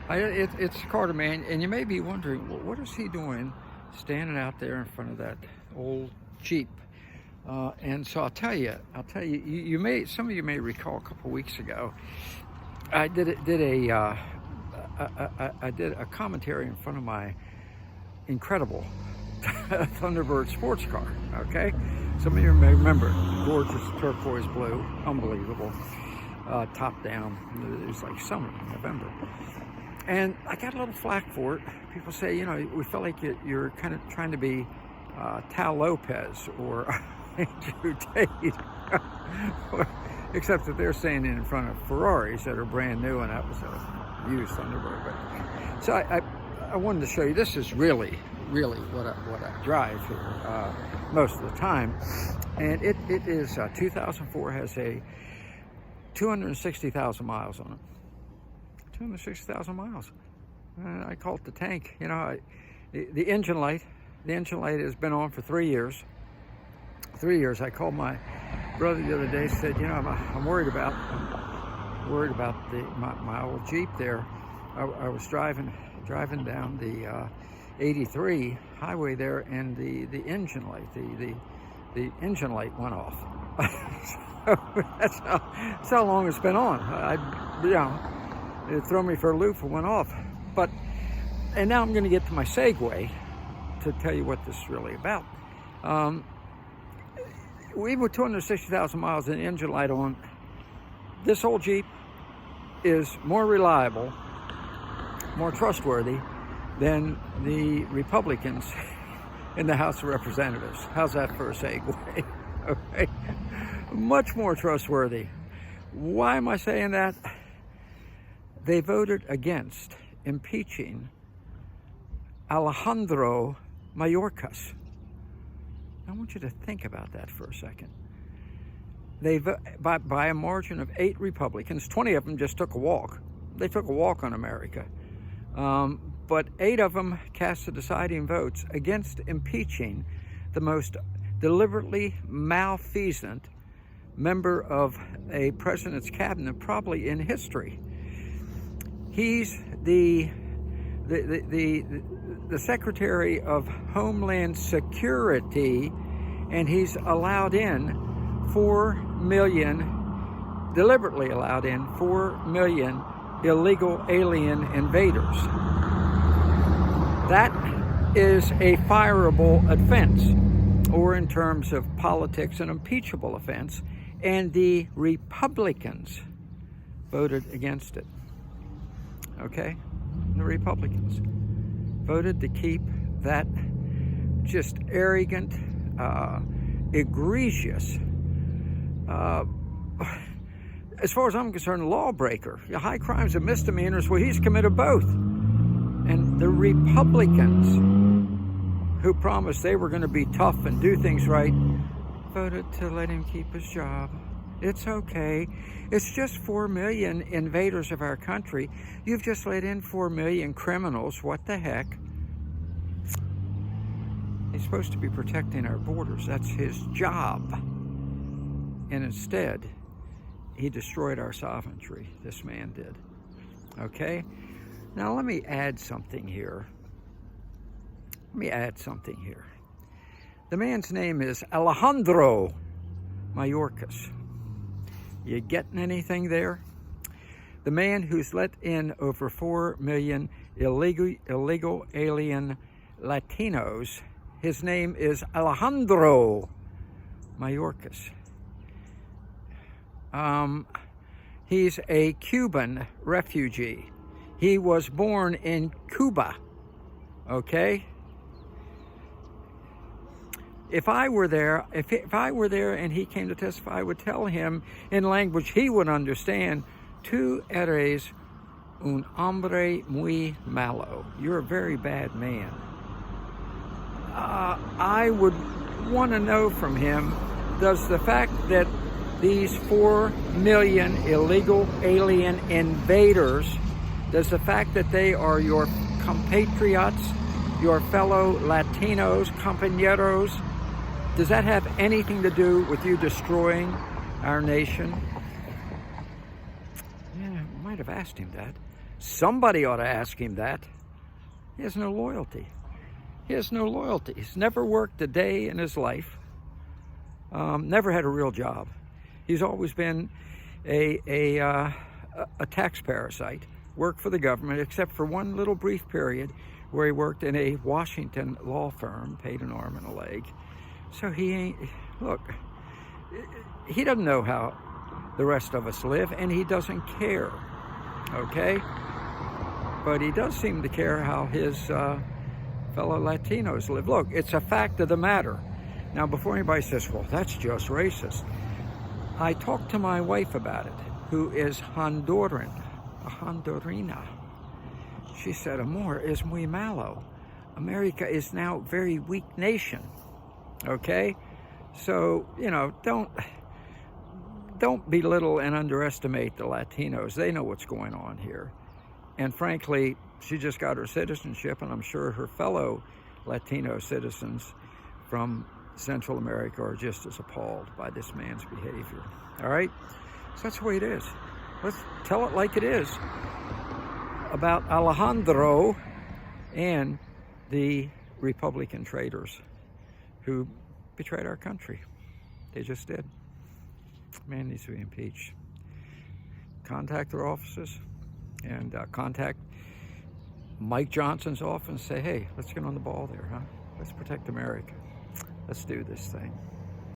It's Carter, man, and you may be wondering, well, what is he doing standing out there in front of that old Jeep? And so I'll tell you, some of you may recall a couple weeks ago, I did a commentary in front of my incredible Thunderbird sports car. Okay, some of you may remember, gorgeous turquoise blue, unbelievable, top down. It was like summer, November. And I got a little flack for it. People say, we felt like you're kind of trying to be Tal Lopez or Andrew Tate. Except that they're saying it in front of Ferraris that are brand new, and that was a used Thunderbird. But, so I wanted to show you, this is really what I drive here most of the time. And it is 2004, has a 260,000 miles on it. 260,000 miles. I call it the tank. The engine light. The engine light has been on for 3 years. 3 years. I called my brother the other day. Said, I'm worried about my old Jeep there. I was driving down the 83 highway there, and the engine light, the engine light went off. So that's how long it's been on. It threw me for a loop and went off. And now I'm going to get to my segue to tell you what this is really about. We were 260,000 miles and the engine light on. This old Jeep is more reliable, more trustworthy than the Republicans in the House of Representatives. How's that for a segue? Okay. Much more trustworthy. Why am I saying that? They voted against impeaching Alejandro Mayorkas. I want you to think about that for a second. By a margin of 8 Republicans, 20 of them just took a walk. They took a walk on America. But 8 of them cast the deciding votes against impeaching the most deliberately malfeasant member of a president's cabinet probably in history. He's the Secretary of Homeland Security, and he's allowed in 4 million, deliberately allowed in 4 million illegal alien invaders. That is a fireable offense, or in terms of politics, an impeachable offense, and the Republicans voted against it. Okay? The Republicans voted to keep that just arrogant, egregious, as far as I'm concerned, lawbreaker. High crimes and misdemeanors, well, he's committed both. And the Republicans, who promised they were going to be tough and do things right, voted to let him keep his job. It's okay. It's just 4 million invaders of our country. You've just let in 4 million criminals. What the heck? He's supposed to be protecting our borders. That's his job. And instead, he destroyed our sovereignty. This man did. Okay? Now let me add something here. The man's name is Alejandro Mayorkas. You getting anything there? The man who's let in over 4 million illegal alien Latinos, his name is Alejandro Mayorkas. He's a Cuban refugee. He was born in Cuba, okay? If I were there and he came to testify, I would tell him in language he would understand, "Tú eres un hombre muy malo." You're a very bad man. I would want to know from him, does the fact that these 4 million illegal alien invaders, does the fact that they are your compatriots, your fellow Latinos, compañeros, does that have anything to do with you destroying our nation? Yeah, I might have asked him that. Somebody ought to ask him that. He has no loyalty. He has no loyalty. He's never worked a day in his life. Never had a real job. He's always been a tax parasite. Worked for the government, except for one little brief period where he worked in a Washington law firm, paid an arm and a leg. So he ain't, look, he doesn't know how the rest of us live, and he doesn't care, okay? But he does seem to care how his fellow Latinos live. Look, it's a fact of the matter. Now, before anybody says, well, that's just racist, I talked to my wife about it, who is Honduran, a Hondurina. She said, amor, es muy malo. America is now a very weak nation, okay? So, you know, don't belittle and underestimate the Latinos. They know what's going on here. And frankly, she just got her citizenship, and I'm sure her fellow Latino citizens from Central America are just as appalled by this man's behavior. All right? So that's the way it is. Let's tell it like it is about Alejandro and the Republican traitors who betrayed our country. They just did. Man needs to be impeached. Contact their offices and contact Mike Johnson's office and say, hey, let's get on the ball there, huh? Let's protect America. Let's do this thing.